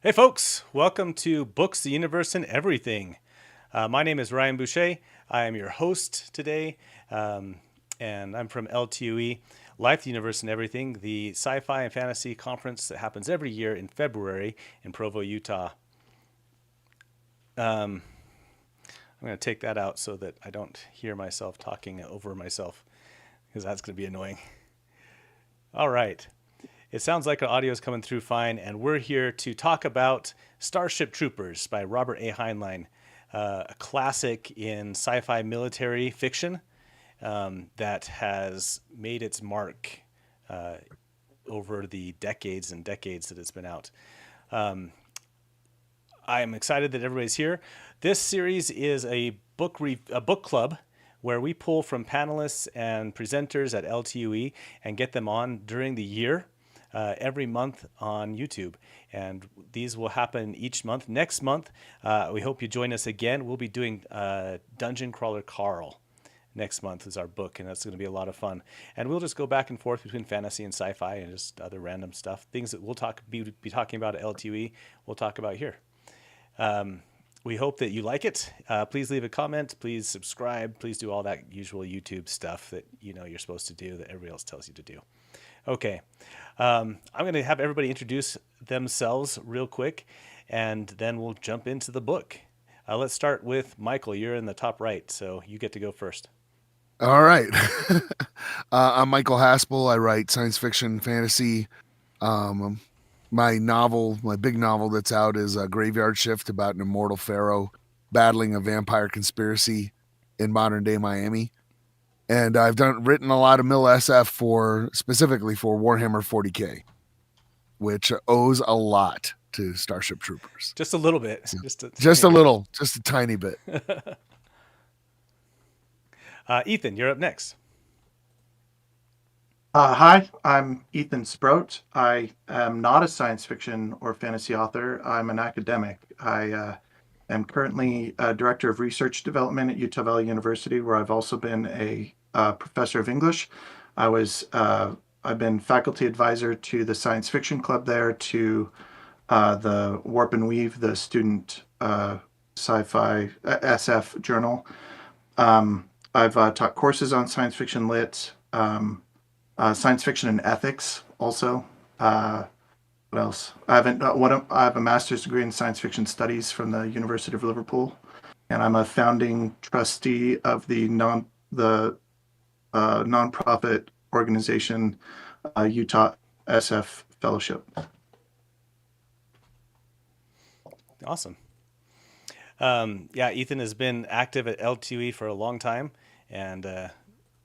Hey folks, welcome to Books, the Universe, and Everything. My name is Ryan Boucher. I am your host today, and I'm from LTUE, Life, the Universe, and Everything, the sci-fi and fantasy conference that happens every year in February in Provo, Utah. I'm going to take that out so that I don't hear myself talking over myself, because that's going to be annoying. All right. It sounds like our audio is coming through fine, and we're here to talk about Starship Troopers by Robert A. Heinlein, a classic in sci-fi military fiction that has made its mark over the decades and decades that it's been out. I'm excited that everybody's here. This series is a book club where we pull from panelists and presenters at LTUE and get them on during the year. Every month on YouTube. And these will happen each month. Next month, we hope you join us again. We'll be doing Dungeon Crawler Carl next month is our book, and that's going to be a lot of fun. And we'll just go back and forth between fantasy and sci-fi and just other random stuff. Things that we'll be talking about at LTE, we'll talk about here. We hope that you like it. Please leave a comment. Please subscribe. Please do all that usual YouTube stuff that you know you're supposed to do that everybody else tells you to do. Okay. I'm going to have everybody introduce themselves real quick, and then we'll jump into the book. Let's start with Michael. You're in the top right, so you get to go first. All right. I'm Michael Haspel. I write science fiction, fantasy. My big novel that's out is a Graveyard Shift about an immortal pharaoh battling a vampire conspiracy in modern day Miami. And I've written a lot of Mill SF specifically for Warhammer 40K, which owes a lot to Starship Troopers. Just a little bit. So, Just a just tiny a bit. little, just a tiny bit. Ethan, you're up next. Hi, I'm Ethan Sproat. I am not a science fiction or fantasy author. I'm an academic. I am currently Director of Research Development at Utah Valley University, where I've also been a professor of English. I've been faculty advisor to the Science Fiction Club there, to the Warp and Weave, the student sci-fi SF journal. I've taught courses on science fiction lit. Science fiction and ethics also. What else? I have a master's degree in science fiction studies from the University of Liverpool, and I'm a founding trustee of the nonprofit organization Utah SF Fellowship. Awesome. Yeah, Ethan has been active at L2E for a long time, and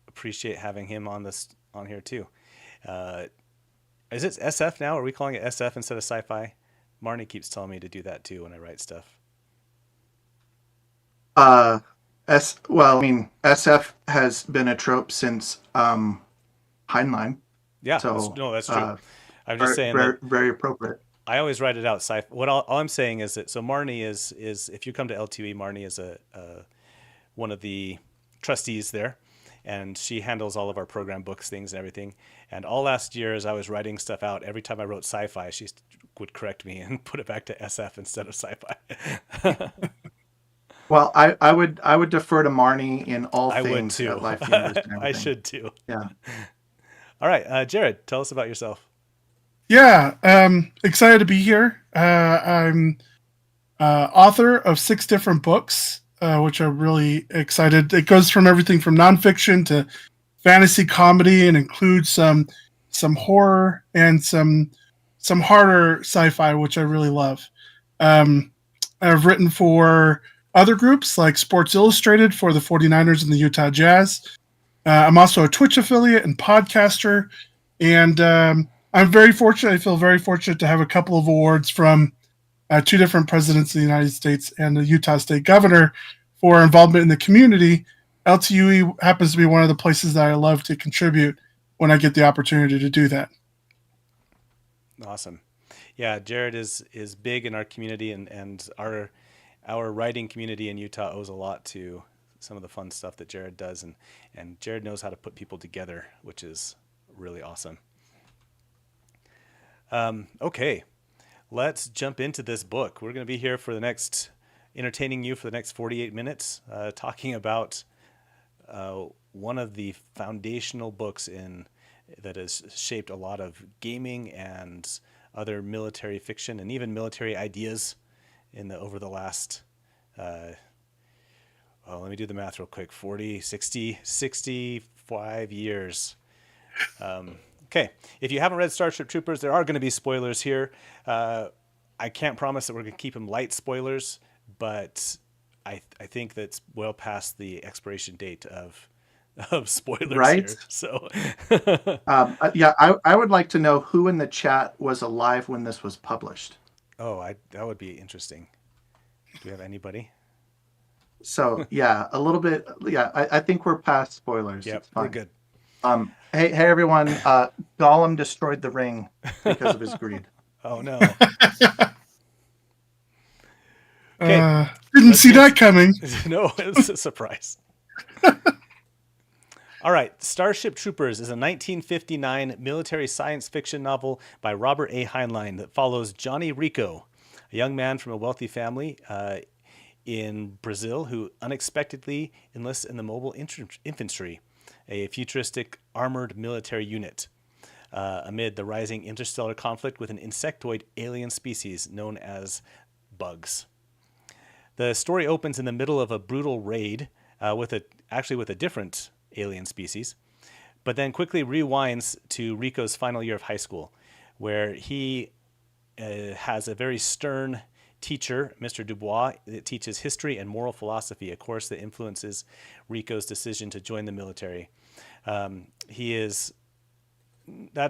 appreciate having him on here too. Uh, is it SF now? Are we calling it SF instead of sci-fi? Marnie keeps telling me to do that too when I write stuff. Uh, well, I mean, SF has been a trope since Heinlein, Yeah, so that's true. I'm just very, saying that very, very appropriate. I always write it out. What all I'm saying is that so Marnie is if you come to LTE, Marnie is a one of the trustees there, and she handles all of our program books, things, and everything. And all last year, as I was writing stuff out, every time I wrote sci-fi, she would correct me and put it back to SF instead of sci-fi. Well, I would defer to Marnie in all I would things at too. Life Universe and I everything. should too. Yeah. All right, Jared, tell us about yourself. Yeah, excited to be here. I'm author of 6 different books, which I'm really excited. It goes from everything from nonfiction to fantasy comedy, and includes some horror and some harder sci-fi, which I really love. Um, I've written for other groups like Sports Illustrated for the 49ers and the Utah Jazz. I'm also a Twitch affiliate and podcaster, and I'm very fortunate. I feel very fortunate to have a couple of awards from 2 different presidents of the United States and the Utah State Governor for involvement in the community. LTUE happens to be one of the places that I love to contribute when I get the opportunity to do that. Awesome. Yeah, Jared is big in our community, and our writing community in Utah owes a lot to some of the fun stuff that Jared does, and Jared knows how to put people together, which is really awesome. Okay, let's jump into this book. We're going to be here for the next, entertaining you for the next 48 minutes, talking about one of the foundational books that has shaped a lot of gaming and other military fiction and even military ideas over the last, let me do the math real quick, 40, 60, 65 years. Okay, if you haven't read Starship Troopers, there are going to be spoilers here. I can't promise that we're going to keep them light spoilers, but I think that's well past the expiration date of spoilers Right? here. So, Yeah, I would like to know who in the chat was alive when this was published. that would be interesting. Do we have anybody? So yeah, a little bit. Yeah, I think we're past spoilers. Yep, It's fine. we're good. Hey everyone! Gollum destroyed the ring because of his greed. Oh no. Didn't see that coming. No, it's a surprise. All right, Starship Troopers is a 1959 military science fiction novel by Robert A. Heinlein that follows Johnny Rico, a young man from a wealthy family in Brazil who unexpectedly enlists in the Mobile Infantry, a futuristic armored military unit, amid the rising interstellar conflict with an insectoid alien species known as bugs. The story opens in the middle of a brutal raid with a different alien species, but then quickly rewinds to Rico's final year of high school, where he has a very stern teacher, Mr. Dubois, that teaches history and moral philosophy, a course that influences Rico's decision to join the military. That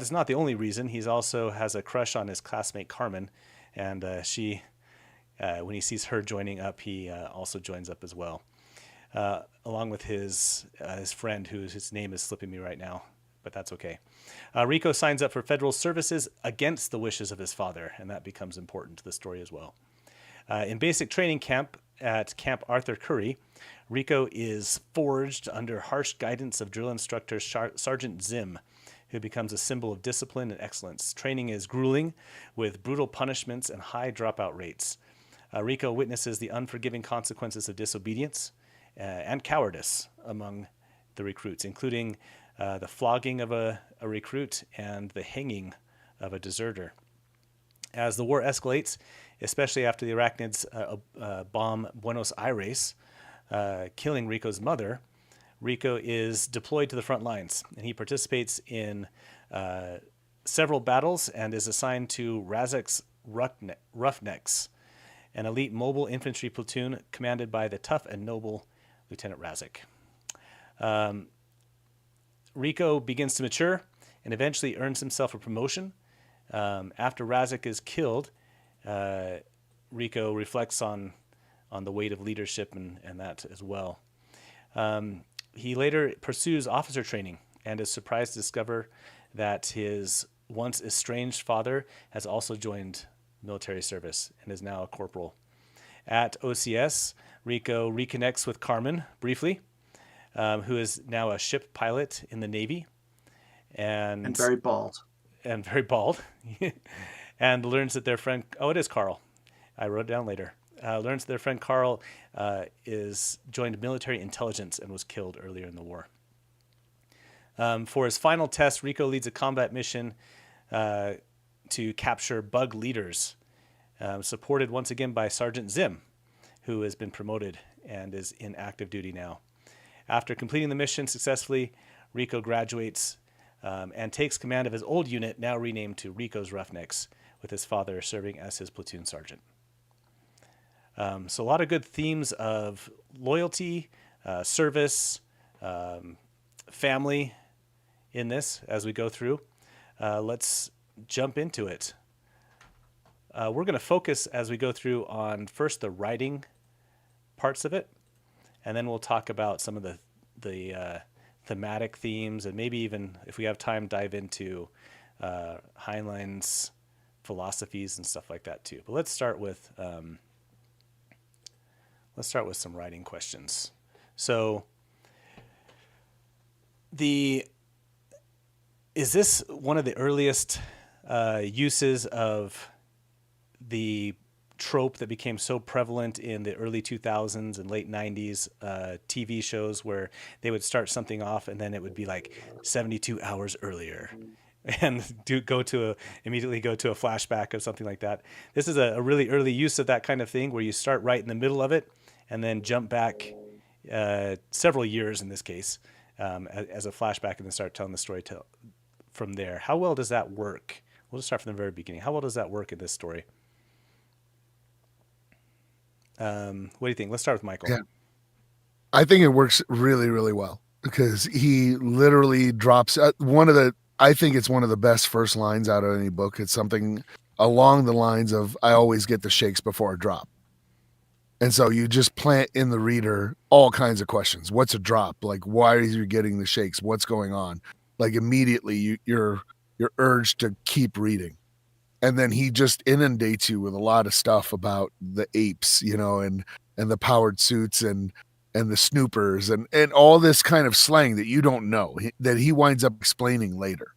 is not the only reason. He also has a crush on his classmate Carmen, and when he sees her joining up, he also joins up as well, along with his friend, his name is slipping me right now, but that's okay. Rico signs up for federal services against the wishes of his father, and that becomes important to the story as well. In basic training camp at Camp Arthur Curry, Rico is forged under harsh guidance of drill instructor Sergeant Zim, who becomes a symbol of discipline and excellence. Training is grueling, with brutal punishments and high dropout rates. Rico witnesses the unforgiving consequences of disobedience and cowardice among the recruits, including the flogging of a recruit and the hanging of a deserter. As the war escalates, especially after the Arachnids bomb Buenos Aires, killing Rico's mother, Rico is deployed to the front lines, and he participates in several battles and is assigned to Razek's Roughnecks, an elite mobile infantry platoon commanded by the tough and noble Lieutenant Razek. Rico begins to mature and eventually earns himself a promotion. After Razek is killed, Rico reflects on the weight of leadership and that as well. He later pursues officer training and is surprised to discover that his once estranged father has also joined military service and is now a corporal. At OCS, Rico reconnects with Carmen briefly, who is now a ship pilot in the Navy. And very bald. And learns that their friend, it is Carl. I wrote it down later. Learns that their friend Carl is joined military intelligence and was killed earlier in the war. For his final test, Rico leads a combat mission to capture bug leaders, supported once again by Sergeant Zim, who has been promoted and is in active duty now. After completing the mission successfully, Rico graduates and takes command of his old unit, now renamed to Rico's Roughnecks, with his father serving as his platoon sergeant. So a lot of good themes of loyalty, service, family in this as we go through. Let's jump into it. We're going to focus as we go through on first the writing parts of it, and then we'll talk about some of the thematic themes, and maybe even, if we have time, dive into Heinlein's philosophies and stuff like that too. But let's start with some writing questions. So, is this one of the earliest uses of the trope that became so prevalent in the early 2000s and late 90s TV shows where they would start something off and then it would be like 72 hours earlier and immediately go to a flashback of something like that. This is a really early use of that kind of thing where you start right in the middle of it and then jump back several years in this case as a flashback and then start telling the story from there. How well does that work? We'll just start from the very beginning. How well does that work in this story? What do you think? Let's start with Michael. Yeah. I think it works really, really well because he literally drops I think it's one of the best first lines out of any book. It's something along the lines of, I always get the shakes before a drop. And so you just plant in the reader all kinds of questions. What's a drop? Like, why are you getting the shakes? What's going on? Like immediately you're urged to keep reading. And then he just inundates you with a lot of stuff about the apes, and the powered suits and the snoopers and all this kind of slang that you don't know that he winds up explaining later.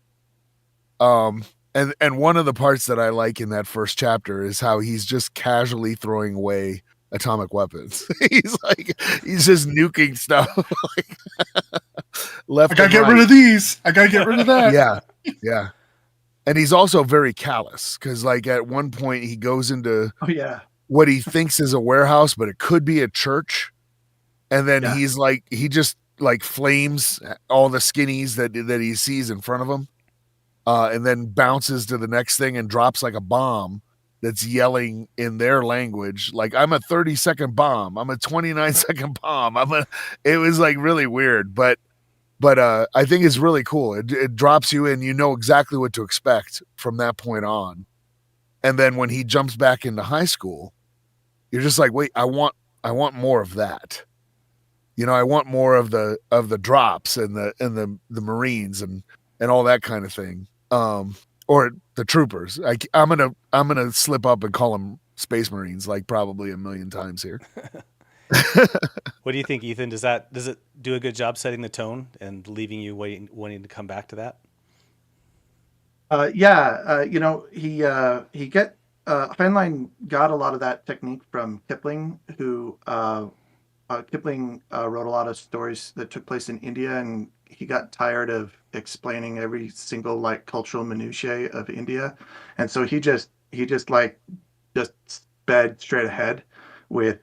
And one of the parts that I like in that first chapter is how he's just casually throwing away atomic weapons. he's just nuking stuff. Left. I gotta get rid of these. I gotta get rid of that. Yeah. And he's also very callous because, like, at one point he goes into what he thinks is a warehouse, but it could be a church. And then he just flames all the skinnies that he sees in front of him, and then bounces to the next thing and drops like a bomb that's yelling in their language, like, I'm a 30-second bomb, I'm a 29-second bomb. It was like really weird, but I think it's really cool. It drops you in, you know exactly what to expect from that point on. And then when he jumps back into high school, you're just like, wait, I want more of that. I want more of the drops and the Marines and all that kind of thing. Or the troopers. I'm gonna slip up and call them Space Marines like probably a million times here. What do you think, Ethan? Does it do a good job setting the tone and leaving you wanting to come back to that? Heinlein got a lot of that technique from Kipling, who Kipling wrote a lot of stories that took place in India, and he got tired of explaining every single cultural minutiae of India, and so he just sped straight ahead with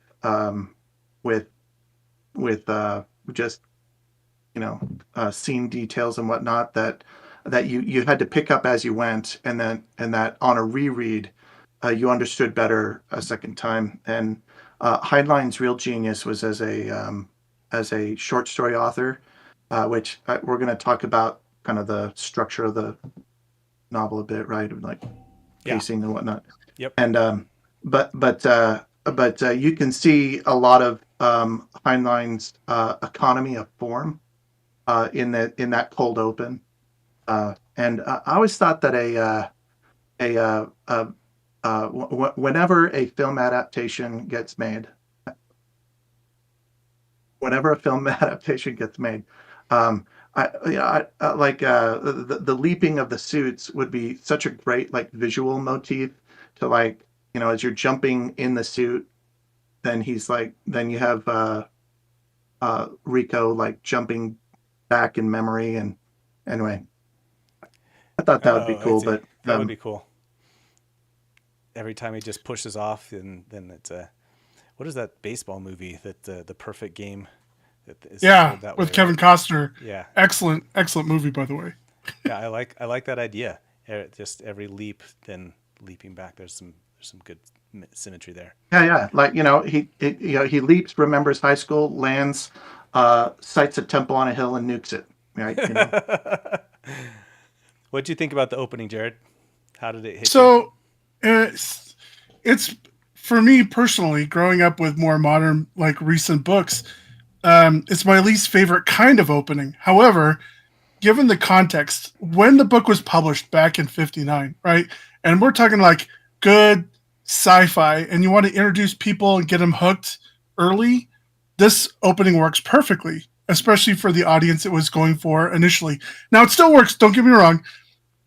just scene details and whatnot that you had to pick up as you went, and that on a reread you understood better a second time. And Heinlein's real genius was as a short story author, which we're going to talk about kind of the structure of the novel a bit, right? Like pacing and whatnot. Yep. And but you can see a lot of Heinlein's economy of form in that cold open. And I always thought that whenever a film adaptation gets made, the leaping of the suits would be such a great visual motif to as you're jumping in the suit, then you have Rico jumping back in memory. And anyway, I thought that would be cool. But that would be cool. Every time he just pushes off, and then it's what is that baseball movie that the perfect game? That with Kevin Costner. Yeah, excellent movie, by the way. Yeah, I like that idea. Just every leap, then leaping back. There's some good symmetry there. Yeah. He leaps, remembers high school, lands, sights a temple on a hill, and nukes it. Right. What do you think about the opening, Jared? How did it hit you? It's for me personally, growing up with more modern, recent books, it's my least favorite kind of opening. However, given the context, when the book was published back in 1959, right? And we're talking good sci-fi, and you want to introduce people and get them hooked early, this opening works perfectly, especially for the audience it was going for initially. Now, it still works, don't get me wrong.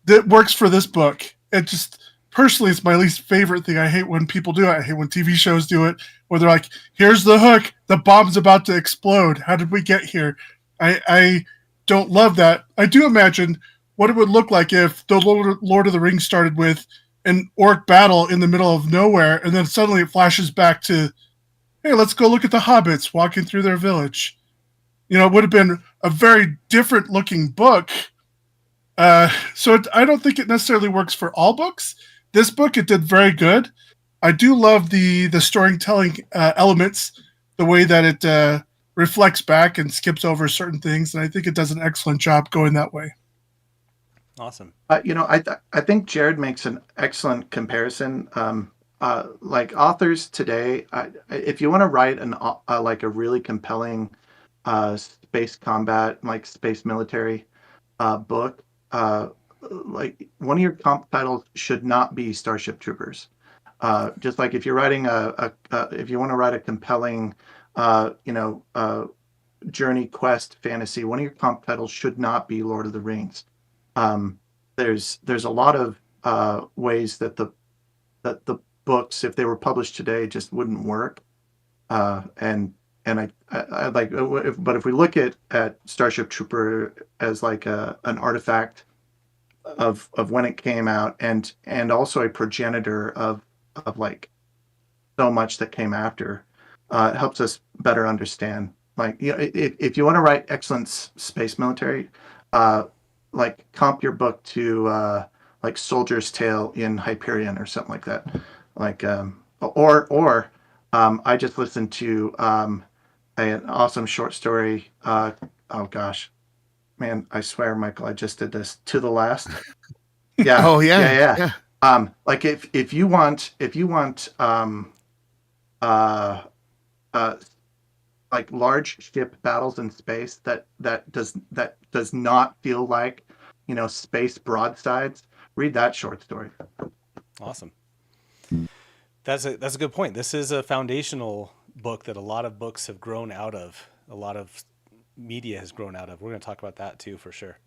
It works for this book. It just, personally, it's my least favorite thing. I hate when people do it. I hate when TV shows do it, where they're like, "Here's the hook. The bomb's about to explode. How did we get here?" I don't love that. I do imagine what it would look like if the Lord of the Rings started with an orc battle in the middle of nowhere, and then suddenly it flashes back to, "Hey, let's go look at the hobbits walking through their village." It would have been a very different looking book. I don't think it necessarily works for all books. This book, it did very good. I do love the storytelling elements, the way that it reflects back and skips over certain things, and I think it does an excellent job going that way. Awesome. I think Jared makes an excellent comparison. Like authors today, if you want to write like a really compelling space combat, like space military book, like one of your comp titles should not be Starship Troopers. Just like if you're writing if you want to write a compelling, journey quest fantasy, one of your comp titles should not be Lord of the Rings. There's a lot of ways that the books, if they were published today, just wouldn't work. And I like, but if we look at Starship Trooper as like an artifact of when it came out, and also a progenitor of like so much that came after, it helps us better understand. Like, if you want to write excellent space military, like comp your book to like Soldier's Tale in Hyperion or something like that. Like, or I just listened to an awesome short story. Oh gosh, man, I swear, Michael, I just did this. To the Last. Yeah. Oh yeah. Yeah. Like if you want uh like large ship battles in space that does not feel like, space broadsides, read that short story. Awesome. That's a good point. This is a foundational book that a lot of books have grown out of. A lot of media has grown out of. We're going to talk about that too, for sure.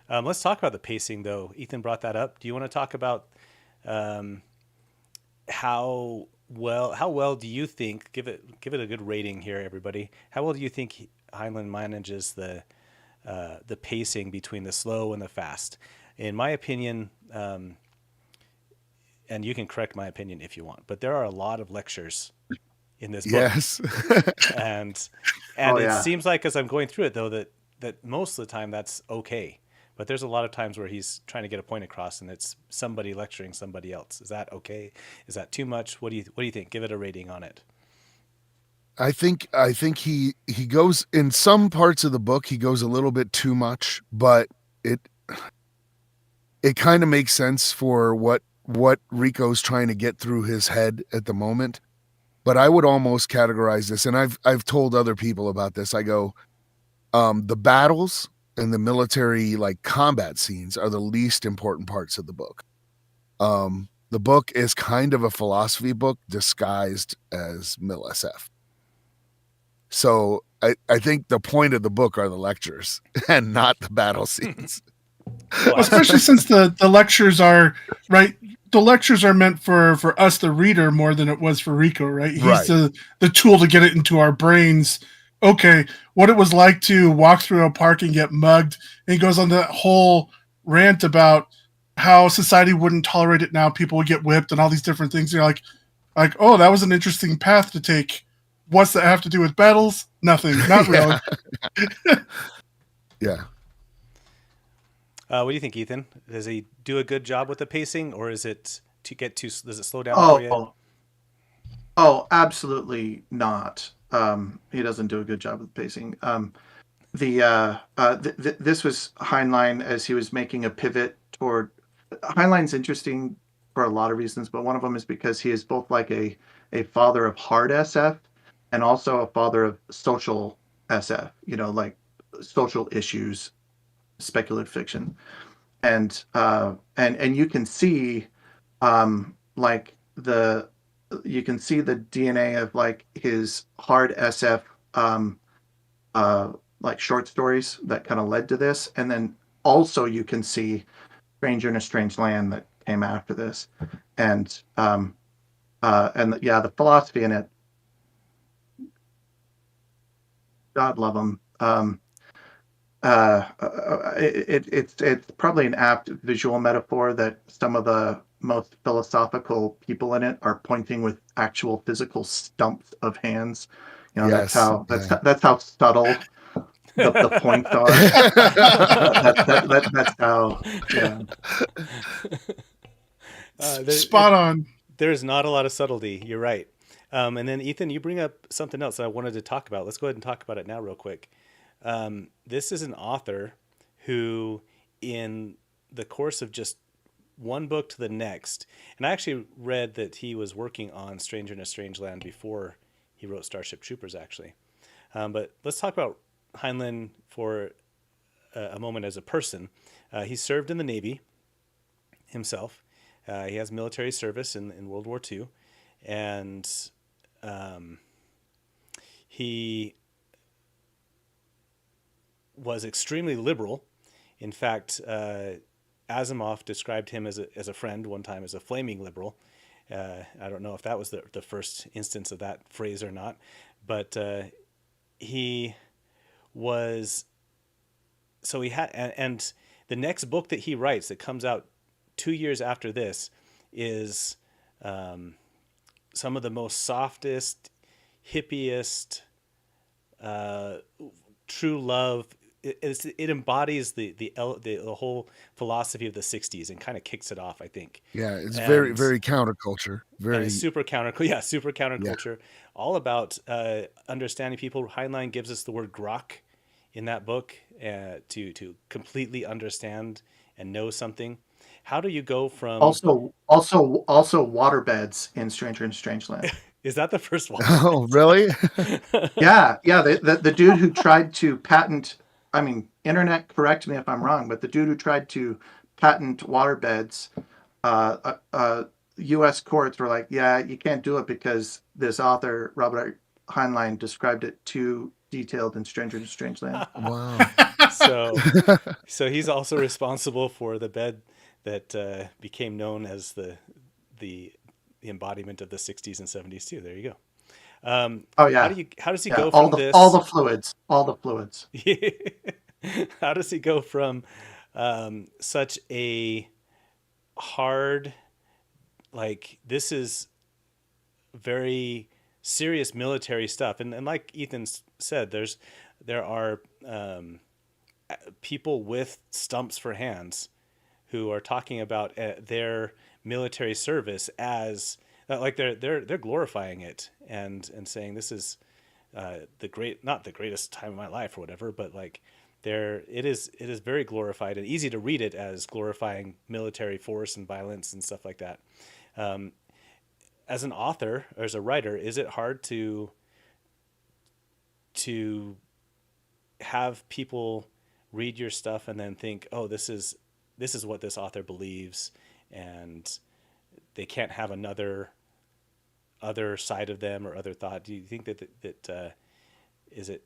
Let's talk about the pacing, though. Ethan brought that up. Do you want to talk about how well do you think? Give it a good rating here, everybody. How well do you think Heinlein manages the pacing between the slow and the fast? In my opinion, and you can correct my opinion if you want, but there are a lot of lectures in this book. Yes. and Oh, it yeah. seems like as I'm going through it, though, that most of the time that's okay. But there's a lot of times where he's trying to get a point across and it's somebody lecturing somebody else. Is that okay? Is that too much? What do you think? Give it a rating on it. I think he goes, in some parts of the book, he goes a little bit too much, but it kind of makes sense for what Rico's trying to get through his head at the moment. But I would almost categorize this, and I've told other people about this. I go, the battles and the military like combat scenes are the least important parts of the book. The book is kind of a philosophy book disguised as Mil SF. So I think the point of the book are the lectures and not the battle scenes. Well, Especially since the lectures are right. The lectures are meant for us, the reader, more than it was for Rico, right? He's Right. the tool to get it into our brains. Okay, what it was like to walk through a park and get mugged. And he goes on that whole rant about how society wouldn't tolerate it now. People would get whipped and all these different things. And you're like, oh, that was an interesting path to take. What's that have to do with battles? Nothing. Not really. Yeah. what do you think, Ethan? Does he do a good job with the pacing, or is it does it slow down for you? Absolutely not. He doesn't do a good job with pacing. This was Heinlein as he was making a pivot toward. Heinlein's interesting for a lot of reasons, but one of them is because he is both like a father of hard SF and also a father of social SF. Like social issues, speculative fiction, and you can see, like you can see the DNA of like his hard SF, like short stories that kind of led to this, and then also you can see Stranger in a Strange Land that came after this, and the philosophy in it, God love them. It's probably an apt visual metaphor that some of the most philosophical people in it are pointing with actual physical stumps of hands. You know, Yes. that's how subtle the points are. That's how, yeah. Spot on. There's not a lot of subtlety. You're right. And then Ethan, you bring up something else that I wanted to talk about. Let's go ahead and talk about it now, real quick. This is an author who, in the course of just one book to the next, and I actually read that he was working on Stranger in a Strange Land before he wrote Starship Troopers, actually. But let's talk about Heinlein for a moment as a person. He served in the Navy himself. He has military service in World War II, and he was extremely liberal. In fact, Asimov described him as a friend one time as a flaming liberal. I don't know if that was the first instance of that phrase or not, but he was. So he had, and the next book that he writes that comes out 2 years after this is some of the most softest, hippiest, true love. It embodies the whole philosophy of the 60s and kind of kicks it off, I think. Yeah, it's very, very counterculture. Very super counterculture. All about understanding people. Heinlein gives us the word grok in that book to completely understand and know something. How do you go from also waterbeds in Stranger in Strangeland? Is that the first one? Oh, really? Yeah. The dude who tried to patent, I mean, internet, correct me if I'm wrong, but the dude who tried to patent waterbeds, U.S. courts were like, yeah, you can't do it because this author, Robert Heinlein, described it too detailed in Stranger in Strangeland. Wow. So he's also responsible for the bed that became known as the embodiment of the 60s and 70s too. There you go. Oh yeah. How does he go all from the, this? all the fluids. How does he go from such a hard, like, this is very serious military stuff, and like Ethan said, there are people with stumps for hands who are talking about their military service as like they're glorifying it and saying this is not the greatest time of my life or whatever, but like it is very glorified and easy to read it as glorifying military force and violence and stuff like that. As an author or as a writer, is it hard to have people read your stuff and then think, oh, this is what this author believes, and they can't have other side of them or other thought? Do you think that is it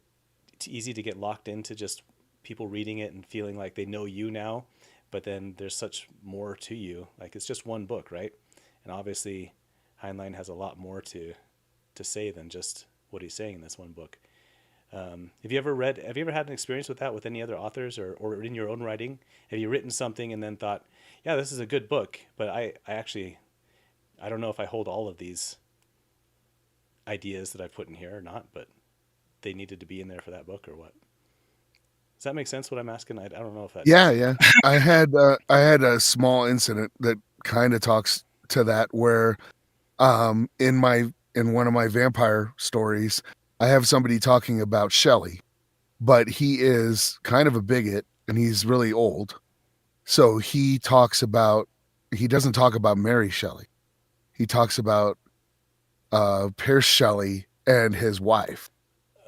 easy to get locked into just people reading it and feeling like they know you now, but then there's such more to you? Like, it's just one book, right? And obviously Heinlein has a lot more to say than just what he's saying in this one book. Have you ever had an experience with that with any other authors or in your own writing? Have you written something and then thought, yeah, this is a good book, but I don't know if I hold all of these ideas that I put in here or not, but they needed to be in there for that book, or what? Does that make sense what I'm asking? I don't know if that. Yeah. I had a small incident that kind of talks to that, where in one of my vampire stories, I have somebody talking about Shelley, but he is kind of a bigot and he's really old. So he doesn't talk about Mary Shelley. He talks about Pierce Shelley and his wife.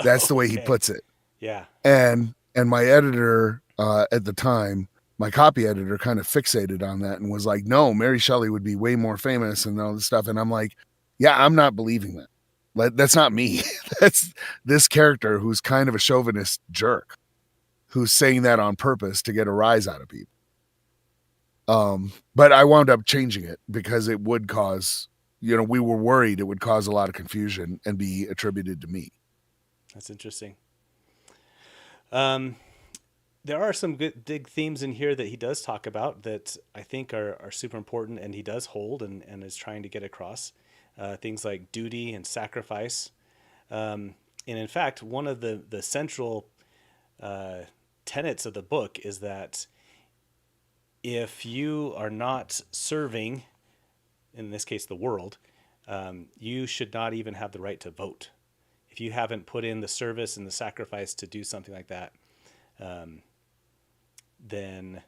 That's the way he puts it. Yeah. And my editor at the time, my copy editor, kind of fixated on that and was like, no, Mary Shelley would be way more famous and all this stuff. And I'm like, yeah, I'm not believing that. That's not me. That's this character who's kind of a chauvinist jerk who's saying that on purpose to get a rise out of people. But I wound up changing it because it would cause, we were worried it would cause a lot of confusion and be attributed to me. That's interesting. There are some good big themes in here that he does talk about that I think are super important, and he does hold and is trying to get across. Things like duty and sacrifice. And in fact, one of the central tenets of the book is that if you are not serving, in this case, the world, you should not even have the right to vote. If you haven't put in the service and the sacrifice to do something like that, then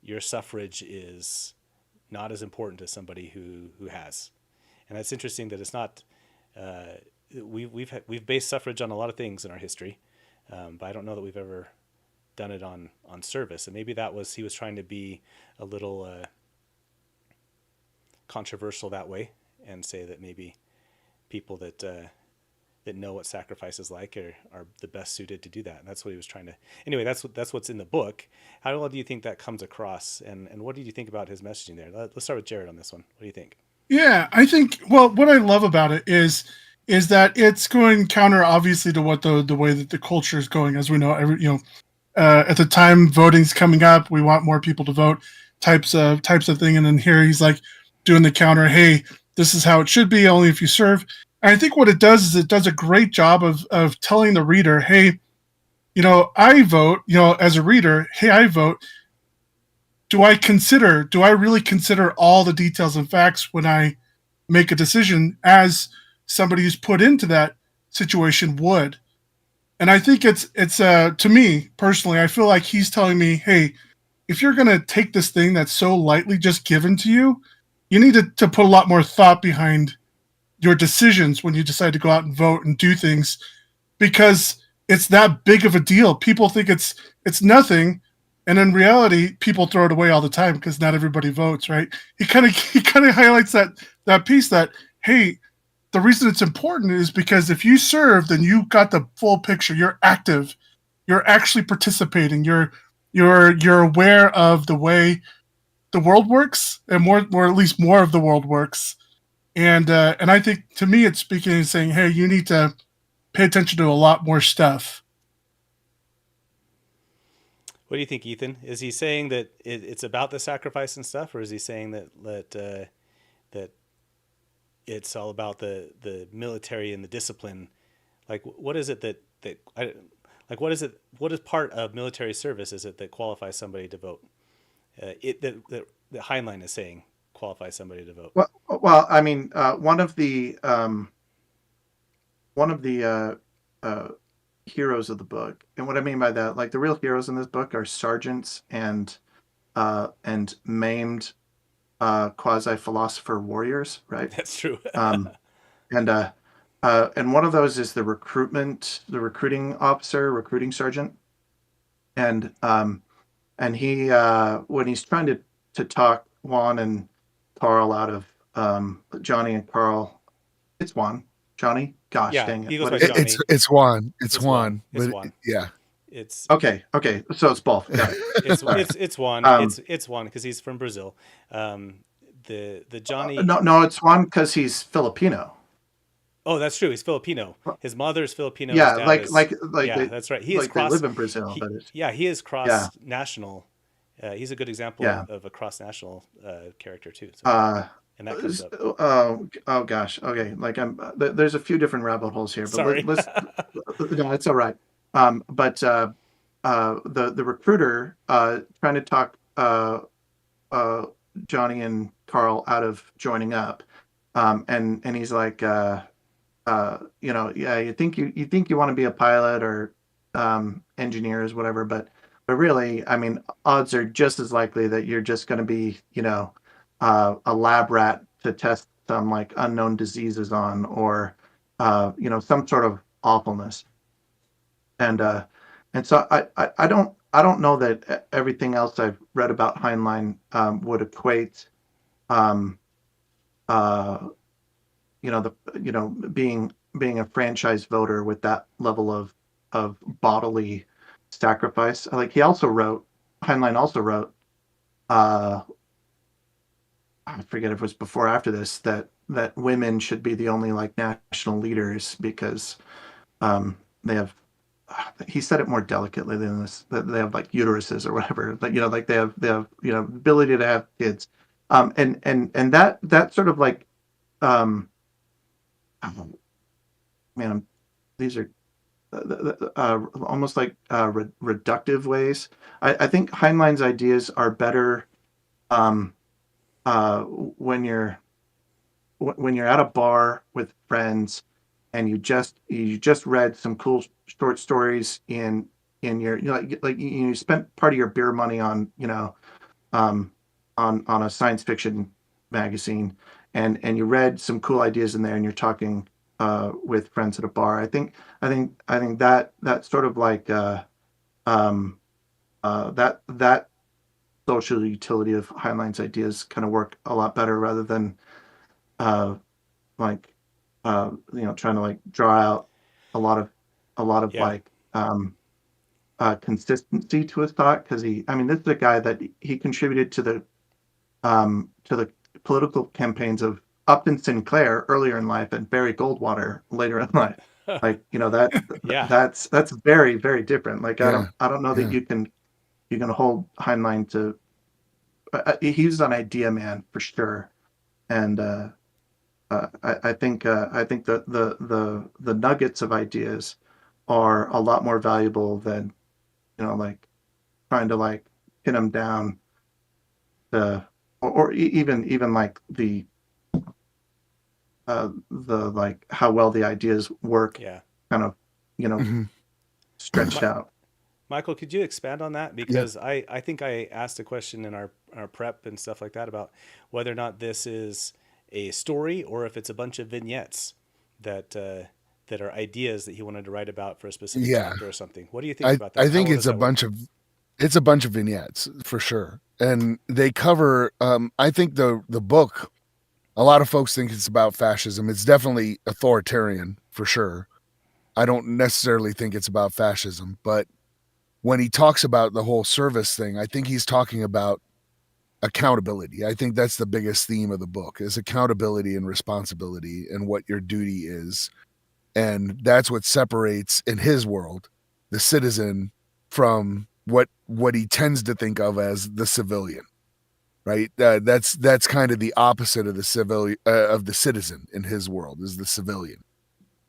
your suffrage is not as important as somebody who has. And that's interesting that it's not. We've based suffrage on a lot of things in our history, but I don't know that we've ever done it on service. And maybe he was trying to be a little controversial that way and say that maybe people that know what sacrifice is like are the best suited to do that. And that's what he was trying to. Anyway, that's what's in the book. How well do you think that comes across? And what did you think about his messaging there? Let's start with Jared on this one. What do you think? Yeah, I think, well, what I love about it is that it's going counter, obviously, to what the way that the culture is going. As we know, at the time voting's coming up, we want more people to vote, types of thing. And then here he's like doing the counter. Hey, this is how it should be, only if you serve. And I think what it does is it does a great job of telling the reader, hey, I vote, as a reader, hey, I vote. Do I really consider all the details and facts when I make a decision as somebody who's put into that situation would? And I think it's to me personally, I feel like he's telling me, hey, if you're going to take this thing that's so lightly just given to you, you need to put a lot more thought behind your decisions when you decide to go out and vote and do things, because it's that big of a deal. People think it's nothing. And in reality, people throw it away all the time because not everybody votes, right? He kind of highlights that piece that, hey, the reason it's important is because if you serve, then you got the full picture. You're active. You're actually participating. You're aware of the way the world works, and more at least more of the world works. And I think, to me, it's speaking and saying, hey, you need to pay attention to a lot more stuff. What do you think, Ethan? Is he saying that it's about the sacrifice and stuff, or is he saying that it's all about the military and the discipline? Like, what is it what is part of military service is it that qualifies somebody to vote? That Heinlein is saying qualifies somebody to vote. Well, I mean, one of the heroes of the book, and what I mean by that, like the real heroes in this book are sergeants and maimed quasi philosopher warriors, right? That's true. And one of those is the recruiting officer, recruiting sergeant, and he when he's trying to talk Juan and Carl out of Johnny and Carl, it's Juan. Johnny? Gosh, Yeah, dang he it. goes What by is Johnny. it? It's Juan. It's Juan. Juan. It's But Juan. yeah. It's Okay, so it's both. Got it. it's Juan. Um, It's Juan because he's from Brazil. The Johnny. no, it's Juan because he's Filipino. Oh, that's true. He's Filipino. His mother's Filipino. His Yeah, dad like is. like Yeah, they that's right. He is like they cross. live in Brazil, but it's He is yeah, cross national. He's a good example yeah. of a cross national character too. So, Uh, and that comes up. oh gosh. Okay, like there's a few different rabbit holes here, but Sorry. let's no, it's all right. But the recruiter trying to talk uh Johnny and Carl out of joining up, and he's like yeah, you think you want to be a pilot or engineers, whatever, but really, I mean, odds are just as likely that you're just going to be, a lab rat to test some like unknown diseases on, or some sort of awfulness. And so I don't know that everything else I've read about Heinlein would equate um, uh, being a franchise voter with that level of bodily sacrifice. Like Heinlein also wrote I forget if it was before or after this, that women should be the only like national leaders because they have. He said it more delicately than this. That they have like uteruses or whatever. But like they have ability to have kids, and that sort of like oh, man, these are almost like reductive ways. I think Heinlein's ideas are better when you're at a bar with friends and you just read some cool short stories in your like you spent part of your beer money on um, on a science fiction magazine and you read some cool ideas in there and you're talking with friends at a bar. I think that sort of like um, that social utility of Heinlein's ideas kind of work a lot better rather than uh, like trying to like draw out a lot of Yeah. like consistency to his thought because I mean this is a guy that he contributed to the political campaigns of Upton Sinclair earlier in life and Barry Goldwater later in life. Like Yeah. that's very very different. Like I Yeah, don't I don't know that yeah. you can hold Heinlein to. He's an idea man for sure, and I think the nuggets of ideas are a lot more valuable than like trying to like pin them down to or even like the like how well the ideas work Yeah. kind of you know Hmm. stretched out. Michael, could you expand on that? Yeah. Because I think I asked a question in our prep and stuff like that about whether or not this is a story or if it's a bunch of vignettes that that are ideas that he wanted to write about for a specific Yeah. chapter or something. What do you think I about I that? think How does it's a that work? bunch of vignettes for sure. And they cover I think the book, a lot of folks think it's about fascism. It's definitely authoritarian for sure. I don't necessarily think it's about fascism, but when he talks about the whole service thing, I think he's talking about accountability. I think that's the biggest theme of the book is accountability and responsibility and what your duty is. And that's what separates in his world the citizen from what he tends to think of as the civilian, right? That's kind of the opposite of the civilian of the citizen in his world is the civilian,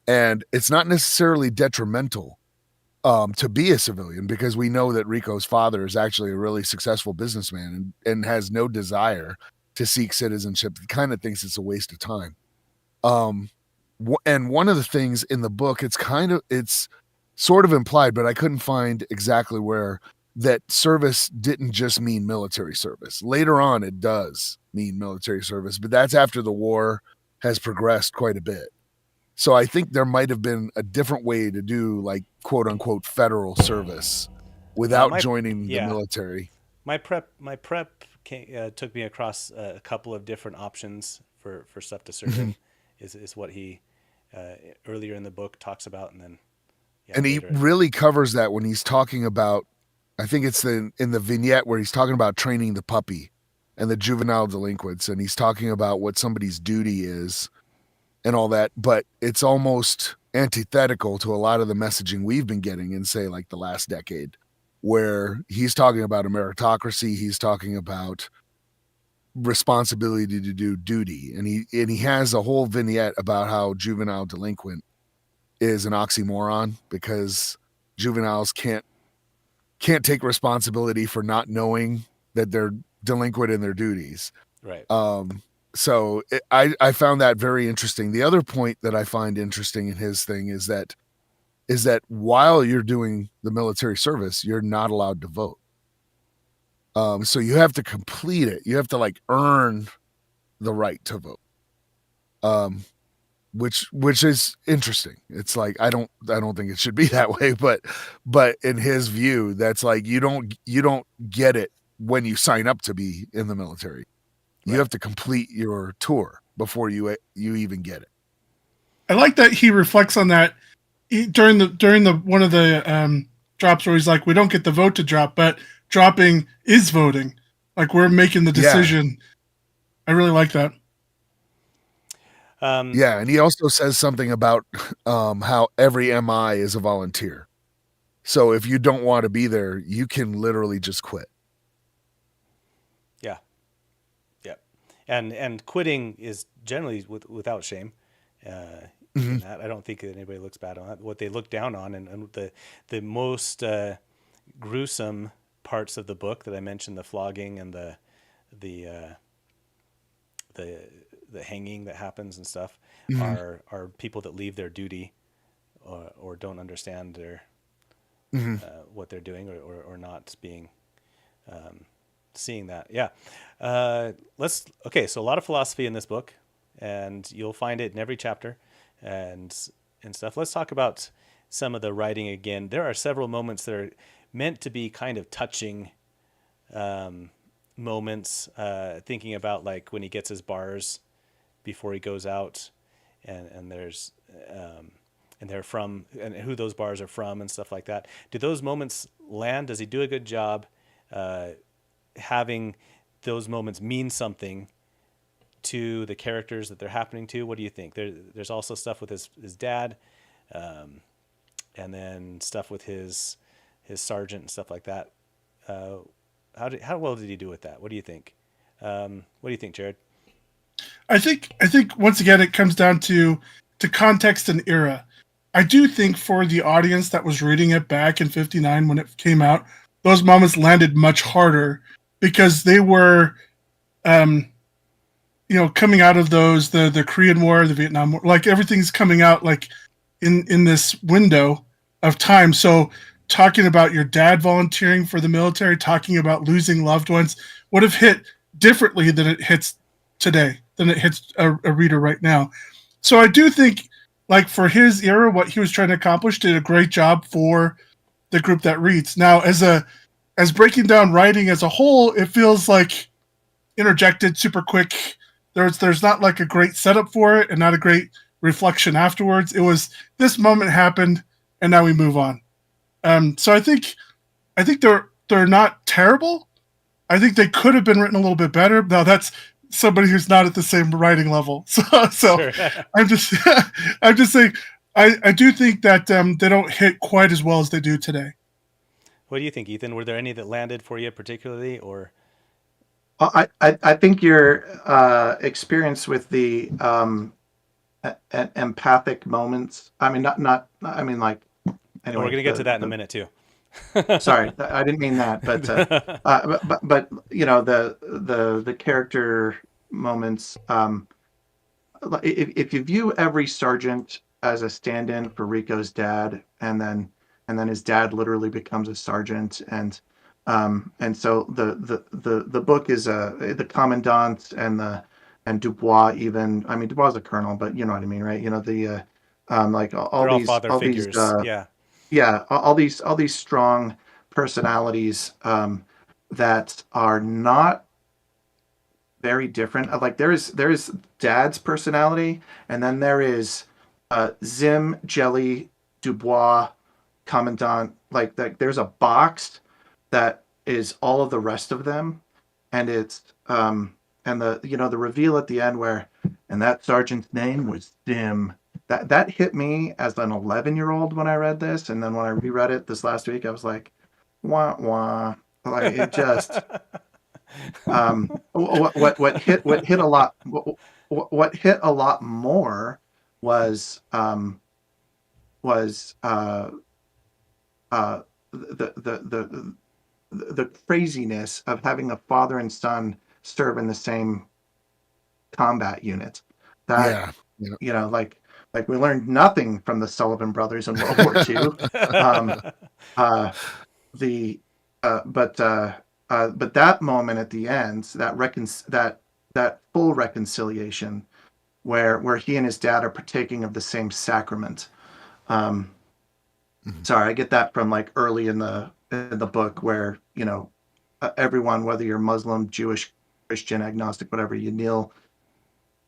and it's not necessarily detrimental to be a civilian because we know that Rico's father is actually a really successful businessman and has no desire to seek citizenship. He kind of thinks it's a waste of time. Um, and one of the things in the book, it's sort of implied, but I couldn't find exactly where that service didn't just mean military service. Later on, it does mean military service, but that's after the war has progressed quite a bit. So I think there might have been a different way to do like quote unquote federal service without My joining the yeah, military. my prep took me across a couple of different options for stuff to serve Mhm. in. Is what he uh, earlier in the book talks about, and then yeah And he later. really covers that when he's talking about, I think it's in the vignette where he's talking about training the puppy and the juvenile delinquents, and he's talking about what somebody's duty is and all that, but it's almost antithetical to a lot of the messaging we've been getting in, say, like the last decade, where he's talking about a meritocracy, he's talking about responsibility to do duty, and he has a whole vignette about how juvenile delinquent is an oxymoron because juveniles can't take responsibility for not knowing that they're delinquent in their duties. Right. So I found that very interesting. The other point that I find interesting in his thing is that while you're doing the military service, you're not allowed to vote. So you have to complete it. You have to like earn the right to vote. Um, which is interesting. It's like I don't think it should be that way, but in his view, that's like you don't get it when you sign up to be in the military. You Right. have to complete your tour before you even get it. I like that he reflects on that during the one of the drops where he's like, we don't get the vote to drop, but dropping is voting. Like we're making the Yeah, decision. I really like that. Yeah, and he also says something about how every MI is a volunteer. So if you don't want to be there, you can literally just quit. Yeah. Yeah. And quitting is generally without shame. In that, I don't think that anybody looks bad on that. What they look down on, and the most gruesome parts of the book that I mentioned, the flogging and the uh, the hanging that happens and stuff, are people that leave their duty, or don't understand their what they're doing, or not being seeing that. Yeah. So a lot of philosophy in this book, and you'll find it in every chapter and stuff. Let's talk about some of the writing again. There are several moments that are meant to be kind of touching moments, thinking about like when he gets his bars before he goes out, and there's and they're from, and who those bars are from and stuff like that. Do those moments land? Does he do a good job having those moments mean something to the characters that they're happening to? What do you think? There's also stuff with his dad, and then stuff with his sergeant and stuff like that. How well did he do with that? What do you think? What do you think, Jared? I think once again it comes down to context and era. I do think for the audience that was reading it back in '59 when it came out, those moments landed much harder because they were, coming out of those the Korean War, the Vietnam War, like everything's coming out like in this window of time. So talking about your dad volunteering for the military, talking about losing loved ones would have hit differently than it hits today, than it hits a reader right now. So I do think, like for his era, what he was trying to accomplish did a great job for the group that reads. Now, as breaking down writing as a whole, it feels like interjected super quick. There's not like a great setup for it and not a great reflection afterwards. It was this moment happened and now we move on. So I think they're not terrible. I think they could have been written a little bit better. Now that's somebody who's not at the same writing level. So Sure. I'm just I'm just saying I do think that they don't hit quite as well as they do today. What do you think, Ethan? Were there any that landed for you particularly, or? I think your experience with the empathic moments. I mean, not. I mean, like. Anyway, we're gonna get to that in a minute too. Sorry, I didn't mean that, but the character moments. If you view every sergeant as a stand-in for Rico's dad, and then his dad literally becomes a sergeant, and so the book is the commandant and Dubois, even. I mean, Dubois is a colonel, but you know what I mean, right? the like They're all father figures. all these strong personalities that are not very different. Like there is Dad's personality, and then there is Zim, Jelly, Dubois, Commandant. Like there's a box that is all of the rest of them, and it's and the reveal at the end where, and that sergeant's name was Zim. That hit me as an 11-year-old when I read this, and then when I reread it this last week, I was like, wah wah. Like it just what hit a lot what hit a lot more was the craziness of having a father and son serve in the same combat unit. That like we learned nothing from the Sullivan brothers in World War II. But that moment at the end, that full reconciliation, where he and his dad are partaking of the same sacrament. Sorry, I get that from like early in the book, where everyone, whether you're Muslim, Jewish, Christian, agnostic, whatever, you kneel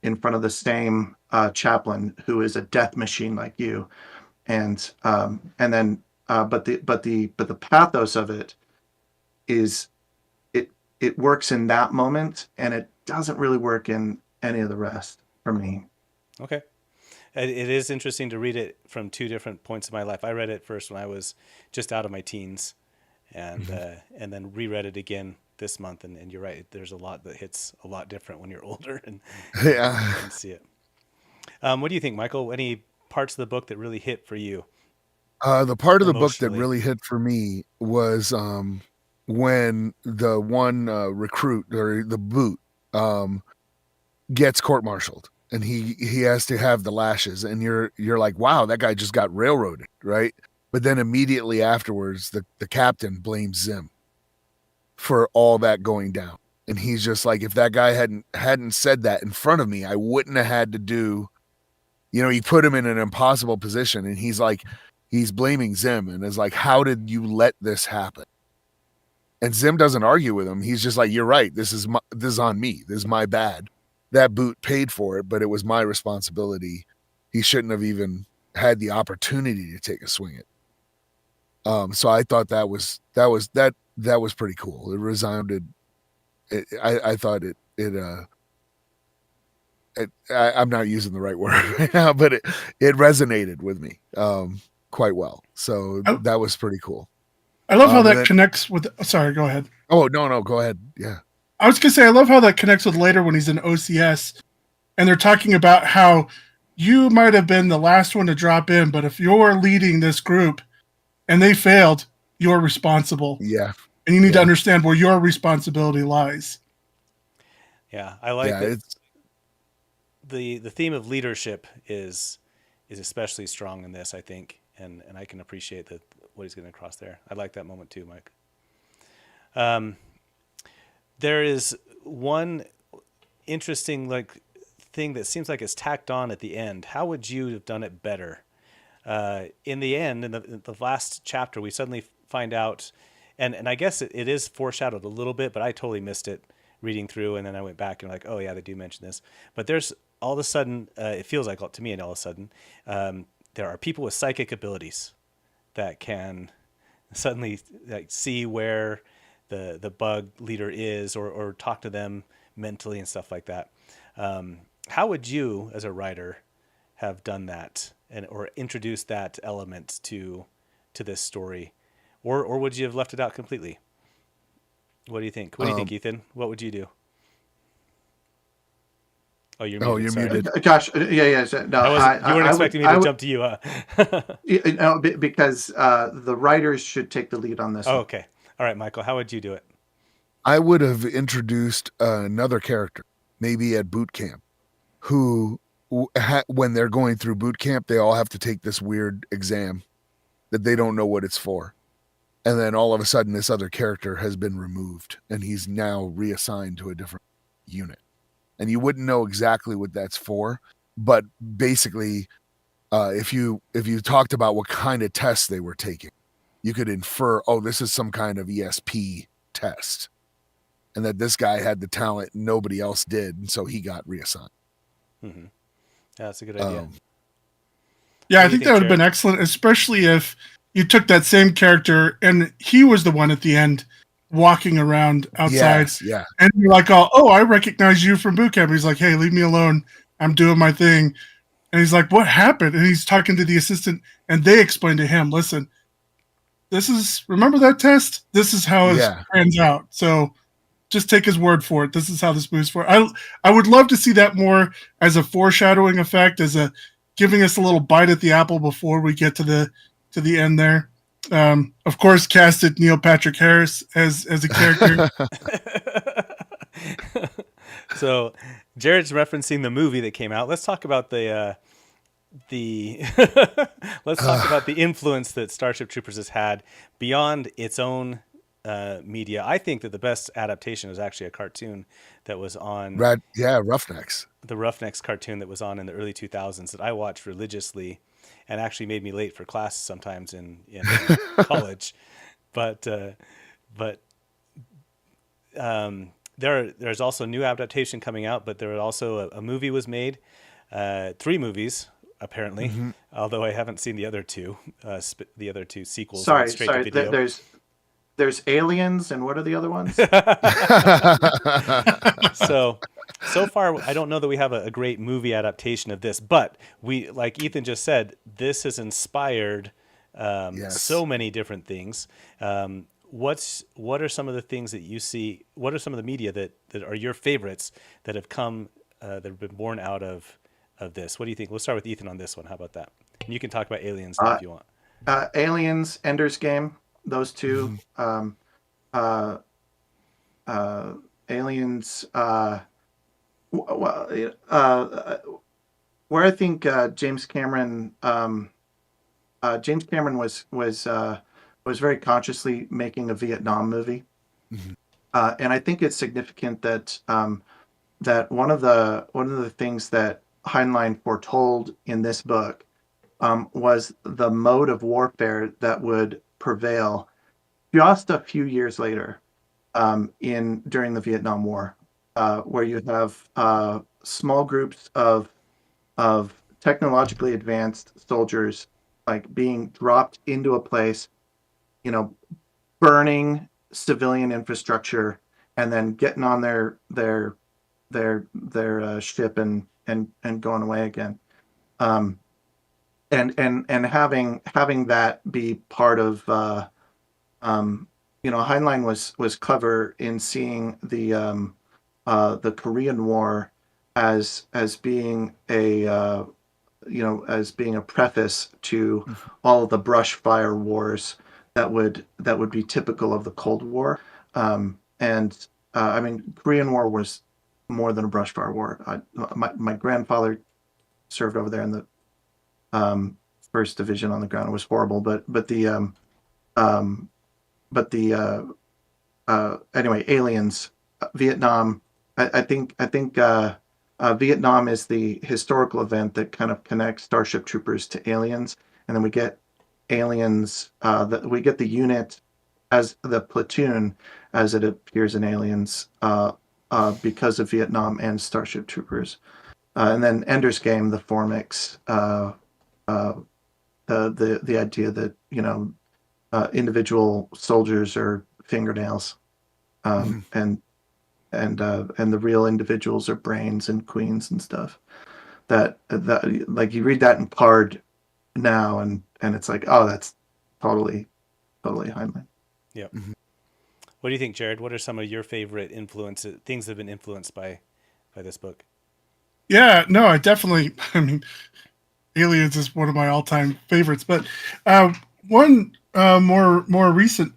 in front of the same chaplain who is a death machine like you, and then but the pathos of it is it works in that moment, and it doesn't really work in any of the rest for me. Okay. It is interesting to read it from two different points of my life. I read it first when I was just out of my teens, and then reread it again this month. And you're right, there's a lot that hits a lot different when you're older and Yeah. and see it. What do you think, Michael? Any parts of the book that really hit for you The part of the book that emotionally? really hit for me was when the one recruit or the boot gets court-martialed, and he has to have the lashes, and you're like, wow, that guy just got railroaded, right? But then immediately afterwards, the captain blames Zim for all that going down, and he's just like, if that guy hadn't said that in front of me, I wouldn't have had to do. He put him in an impossible position, and he's blaming Zim, and is like, how did you let this happen? And Zim doesn't argue with him. He's just like, you're right. This is on me. This is my bad. That boot paid for it, but it was my responsibility. He shouldn't have even had the opportunity to take a swing at. So I thought that was pretty cool. It resounded. I thought it. I'm not using the right word right now, but it resonated with me quite well. So that was pretty cool. I love how that connects with. Sorry, go ahead. Oh, no, go ahead. Yeah. I was going to say, I love how that connects with later when he's in OCS, and they're talking about how you might have been the last one to drop in, but if you're leading this group and they failed, you're responsible. Yeah. And you need to understand where your responsibility lies. Yeah, I like that. The theme of leadership is especially strong in this, I think, and I can appreciate what he's getting across there. I like that moment too, Mike. There is one interesting thing that seems like it's tacked on at the end. How would you have done it better? In the end, in the last chapter, we suddenly find out, and I guess it is foreshadowed a little bit, but I totally missed it reading through, and then I went back and like, oh yeah, they do mention this. But there's all of a sudden, it feels like to me, and all of a sudden, there are people with psychic abilities that can suddenly see where the bug leader is, or talk to them mentally and stuff like that. How would you, as a writer, have done that or introduced that element to this story, or would you have left it out completely? What do you think? What do you think, Ethan? What would you do? Oh, you're muted. You're muted. Josh, yeah. No, you weren't expecting me to jump to you, huh? No, because the writers should take the lead on this. Oh, okay. All right, Michael, how would you do it? I would have introduced another character, maybe at boot camp, who, when they're going through boot camp, they all have to take this weird exam that they don't know what it's for. And then all of a sudden, this other character has been removed, and he's now reassigned to a different unit. And you wouldn't know exactly what that's for, but basically, if you talked about what kind of tests they were taking, you could infer, oh, this is some kind of ESP test, and that this guy had the talent nobody else did, and so he got reassigned. Mm-hmm. Yeah, that's a good idea. I think that would have been excellent, especially if you took that same character and he was the one at the end walking around outside. Yeah. And you're like, oh, I recognize you from boot camp. He's like, hey, leave me alone. I'm doing my thing. And he's like, what happened? And he's talking to the assistant, and they explain to him, listen, remember that test? This is how it pans out. So just take his word for it. This is how this moves forward. I would love to see that more as a foreshadowing effect, as a giving us a little bite at the apple before we get to the end there. Of course, casted Neil Patrick Harris as a character. So Jared's referencing the movie that came out. Let's talk about the let's talk about the influence that Starship Troopers has had beyond its own media. I think that the best adaptation was actually a cartoon that was on Roughnecks. The Roughnecks cartoon that was on in the early 2000s that I watched religiously, and actually made me late for class sometimes in college. But there's also new adaptation coming out, but there was also a movie was made, 3 movies apparently, although I haven't seen the other two sequels. Sorry. To video. There's Aliens, and what are the other ones? So far, I don't know that we have a great movie adaptation of this, but we, like Ethan just said, this has inspired Yes. so many different things. What are some of the things that you see? What are some of the media that are your favorites that have come that have been born out of this? What do you think? We'll start with Ethan on this one. How about that? And you can talk about Aliens now if you want. Aliens, Ender's Game, those two. Mhm. Aliens. Well, where I think James Cameron was very consciously making a Vietnam movie, Mhm. and I think it's significant that that one of the things that Heinlein foretold in this book was the mode of warfare that would prevail just a few years later in during the Vietnam War, where you have small groups of technologically advanced soldiers like being dropped into a place, you know, burning civilian infrastructure, and then getting on their ship and going away again. Um, and having that be part of Heinlein was clever in seeing the Korean War as being as being a preface to all of the brush fire wars that would be typical of the Cold War. And I mean, Korean War was more than a brush fire war. My grandfather served over there in the first division on the ground. It was horrible, um, anyway, aliens, Vietnam. I think Vietnam is the historical event that kind of connects Starship Troopers to aliens, and then we get aliens. We get the unit as the platoon as it appears in Aliens because of Vietnam and Starship Troopers, and then Ender's Game, the Formix, uh, the idea that individual soldiers are fingernails, Mhm. and the real individuals are brains and queens and stuff. That like you read that in Card now, and it's like, oh, that's totally Heinlein. Yep. Mhm. What do you think, Jared? What are some of your favorite things that have been influenced by this book? Yeah, no, I definitely. I mean, Aliens is one of my all-time favorites, but one more recent,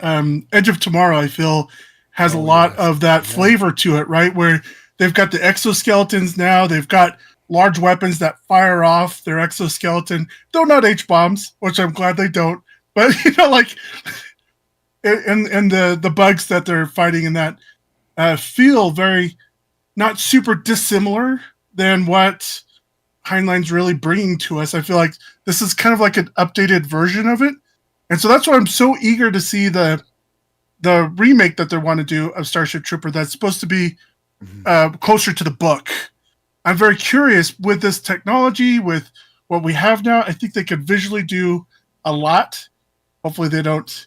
Edge of Tomorrow, I feel has a Oh lot yes. of that Yeah. flavor to it, right? Where they've got the exoskeletons now, they've got large weapons that fire off their exoskeleton, though not H bombs, which I'm glad they don't. But like, and the bugs that they're fighting in that feel very not super dissimilar than what Heinlein's really bringing to us. I feel like this is kind of like an updated version of it, and so that's why I'm so eager to see the remake that they want to do of Starship Trooper. That's supposed to be Mhm. closer to the book. I'm very curious with this technology, with what we have now. I think they could visually do a lot. Hopefully, they don't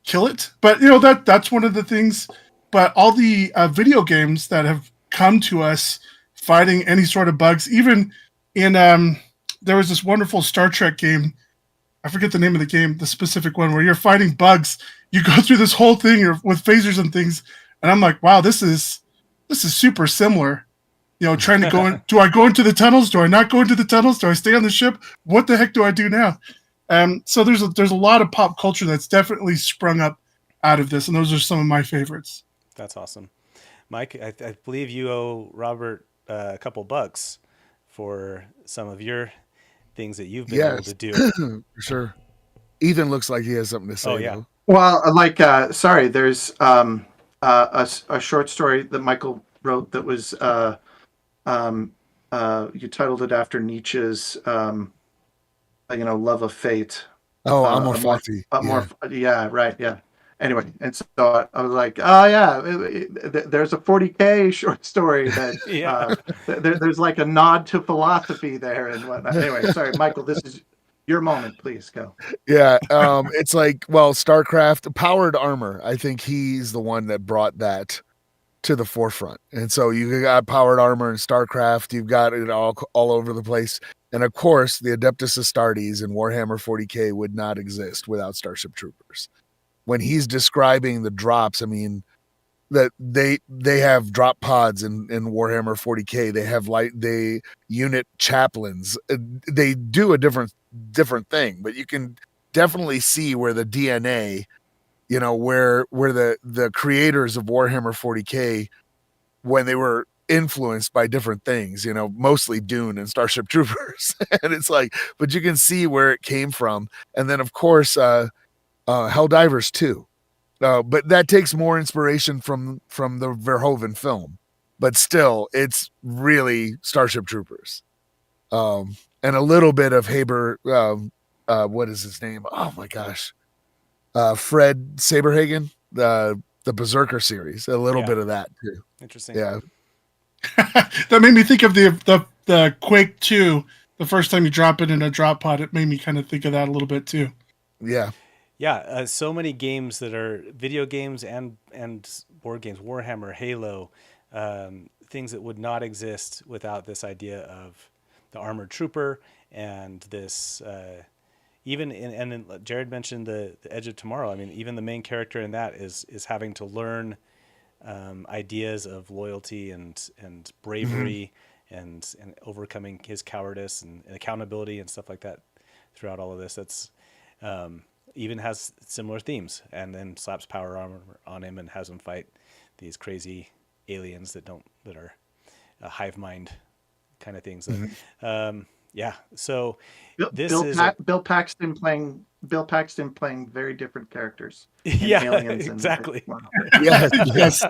kill it, but that's one of the things. But all the video games that have come to us fighting any sort of bugs, even in there was this wonderful Star Trek game. I forget the name of the game, the specific one where you're fighting bugs. You go through this whole thing with phasers and things, and I'm like, wow, this is super similar. Trying to go in. Do I go into the tunnels? Do I not go into the tunnels? Do I stay on the ship? What the heck do I do now? So there's a lot of pop culture that's definitely sprung up out of this, and those are some of my favorites. That's awesome. Mike, I believe you owe Robert a couple bucks for some of your things that you've been able Yes. to do. For sure. Ethan looks like he has something to Oh say yeah. though. Well, sorry, there's a short story that Michael wrote that was um, you titled it after Nietzsche's love of fate. Oh, Uh, Amor a more, Fati. a Yeah. more, yeah, right, yeah. Anyway, and so I was like, oh yeah, there's a 40K short story that Yeah. there's like a nod to philosophy there and whatnot. Anyway, sorry, Michael, this is your moment. Please go. Yeah. It's like, well, StarCraft powered armor. I think he's the one that brought that to the forefront. And so you got powered armor in StarCraft, you've got it all over the place. And of course, the Adeptus Astartes and Warhammer 40K would not exist without Starship Troopers. When he's describing the drops, I mean, that they have drop pods in Warhammer 40K. They have they unit chaplains. They do a different thing, but you can definitely see where the DNA, you know, where the creators of Warhammer 40K, when they were influenced by different things, you know, mostly Dune and Starship Troopers. And it's like, but you can see where it came from. And then of course, Helldivers too. But that takes more inspiration from the Verhoeven film, but still, it's really Starship Troopers, and a little bit of Haber. What is his name? Oh my gosh, Fred Saberhagen, the Berserker series. A little bit of that too. Interesting. Yeah, that made me think of the Quake 2. The first time you drop it in a drop pod, it made me kind of think of that a little bit too. Yeah. Yeah, so many games that are video games and board games, Warhammer, Halo, things that would not exist without this idea of the armored trooper and this. And Jared mentioned the Edge of Tomorrow. I mean, even the main character in that is having to learn ideas of loyalty and bravery and overcoming his cowardice and accountability and stuff like that throughout all of this. That's even has similar themes, and then slaps power armor on him and has him fight these crazy aliens that are hive mind kind of things. Yeah. So Bill Paxton playing very different characters. Yeah, Aliens exactly. Yes.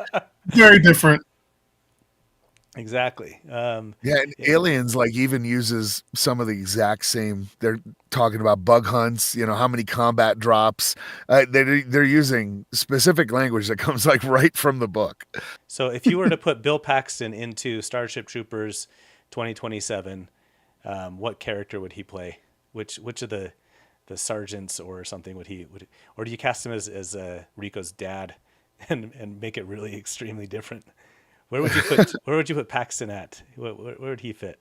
Very different. Exactly. And Aliens like even uses some of the exact same. They're talking about bug hunts. You know, how many combat drops. They're using specific language that comes like right from the book. So if you were to put Bill Paxton into Starship Troopers 2027, what character would he play? Which of the sergeants or something or do you cast him as Rico's dad and make it really extremely different? Where would you put Paxton at? Where would he fit?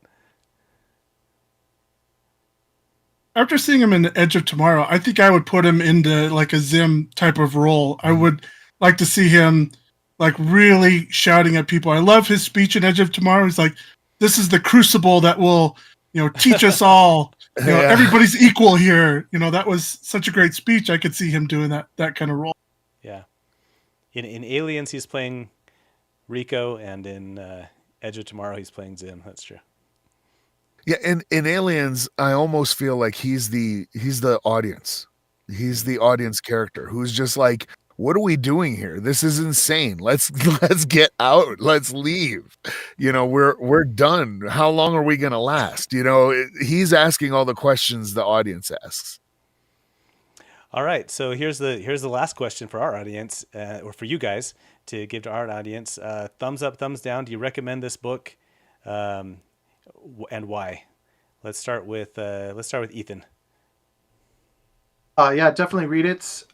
After seeing him in the Edge of Tomorrow, I think I would put him into like a Zim type of role. I would like to see him like really shouting at people. I love his speech in Edge of Tomorrow. He's like, "This is the crucible that will, teach us all. Everybody's equal here." That was such a great speech. I could see him doing that kind of role. Yeah. In Aliens, he's playing Rico, and in Edge of Tomorrow, he's playing Zim. That's true. Yeah, in Aliens, I almost feel like he's the audience. He's the audience character who's just like, what are we doing here? This is insane. Let's get out. Let's leave. We're done. How long are we gonna last? He's asking all the questions the audience asks. All right, so here's the last question for our audience, or for you guys to give to our audience. Thumbs up, thumbs down. Do you recommend this book, and why? Let's start with Ethan. Yeah, definitely read it.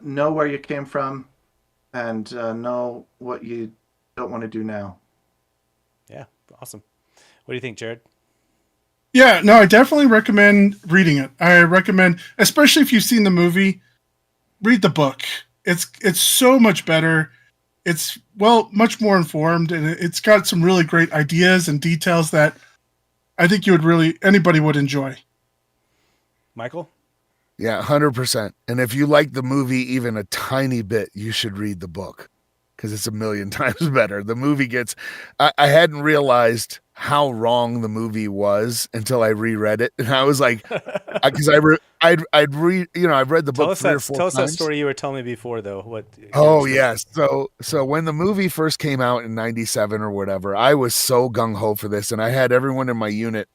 Know where you came from, and know what you don't want to do now. Yeah, awesome. What do you think, Jared? Yeah, no, I definitely recommend reading it. I recommend, especially if you've seen the movie, read the book. It's so much better. It's much more informed, and it's got some really great ideas and details that I think anybody would enjoy. Michael? Yeah, 100%. And if you like the movie even a tiny bit, you should read the book because it's a million times better. The movie I hadn't realized how wrong the movie was until I reread it, and I was like, because I've read the book 3 or 4 times. Tell us that story you were telling me before, though. What? Oh yes. So when the movie first came out in '97 or whatever, I was so gung ho for this, and I had everyone in my unit.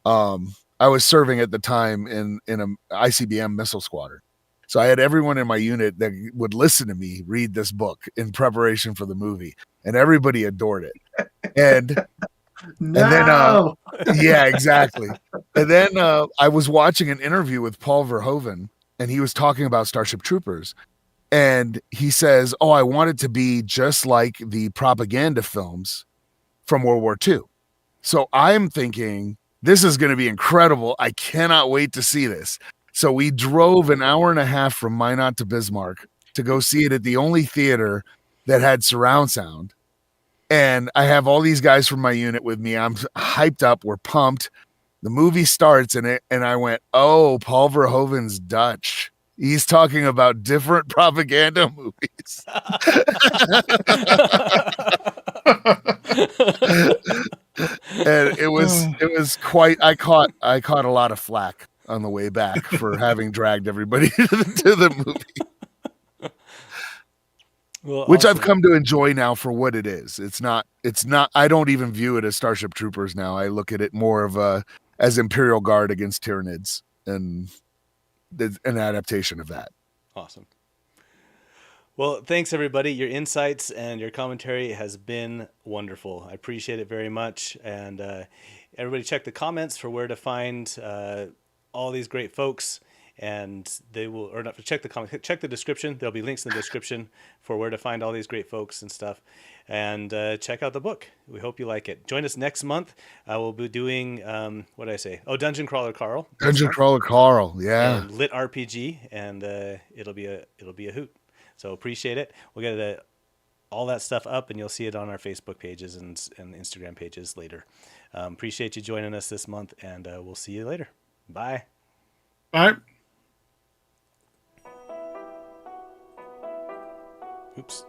I was serving at the time in an ICBM missile squadron. So I had everyone in my unit that would listen to me read this book in preparation for the movie, and everybody adored it. And yeah, exactly. And then I was watching an interview with Paul Verhoeven, and he was talking about Starship Troopers. And he says, "Oh, I want it to be just like the propaganda films from World War II." So I'm thinking, this is going to be incredible. I cannot wait to see this. So we drove an hour and a half from Minot to Bismarck to go see it at the only theater that had surround sound. And I have all these guys from my unit with me. I'm hyped up. We're pumped. The movie starts and I went, "Oh, Paul Verhoeven's Dutch. He's talking about different propaganda movies." And it was quite, I caught a lot of flack on the way back for having dragged everybody to the movie. Well, Which awesome. I've come to enjoy now for what it is. It's not, I don't even view it as Starship Troopers now. I look at it more of as Imperial Guard against Tyranids, and an adaptation of that. Awesome. Well, thanks everybody. Your insights and your commentary has been wonderful. I appreciate it very much. And everybody check the comments for where to find all these great folks. And they will, or not, check the comment, check the description. There'll be links in the description for where to find all these great folks and stuff. And check out the book. We hope you like it. Join us next month. We'll be doing, what did I say? Oh, Dungeon Crawler Carl. Dungeon Crawler Carl, yeah. And Lit RPG, and it'll be a hoot. So appreciate it. We'll get all that stuff up, and you'll see it on our Facebook pages and Instagram pages later. Appreciate you joining us this month, and we'll see you later. Bye. Bye. Oops.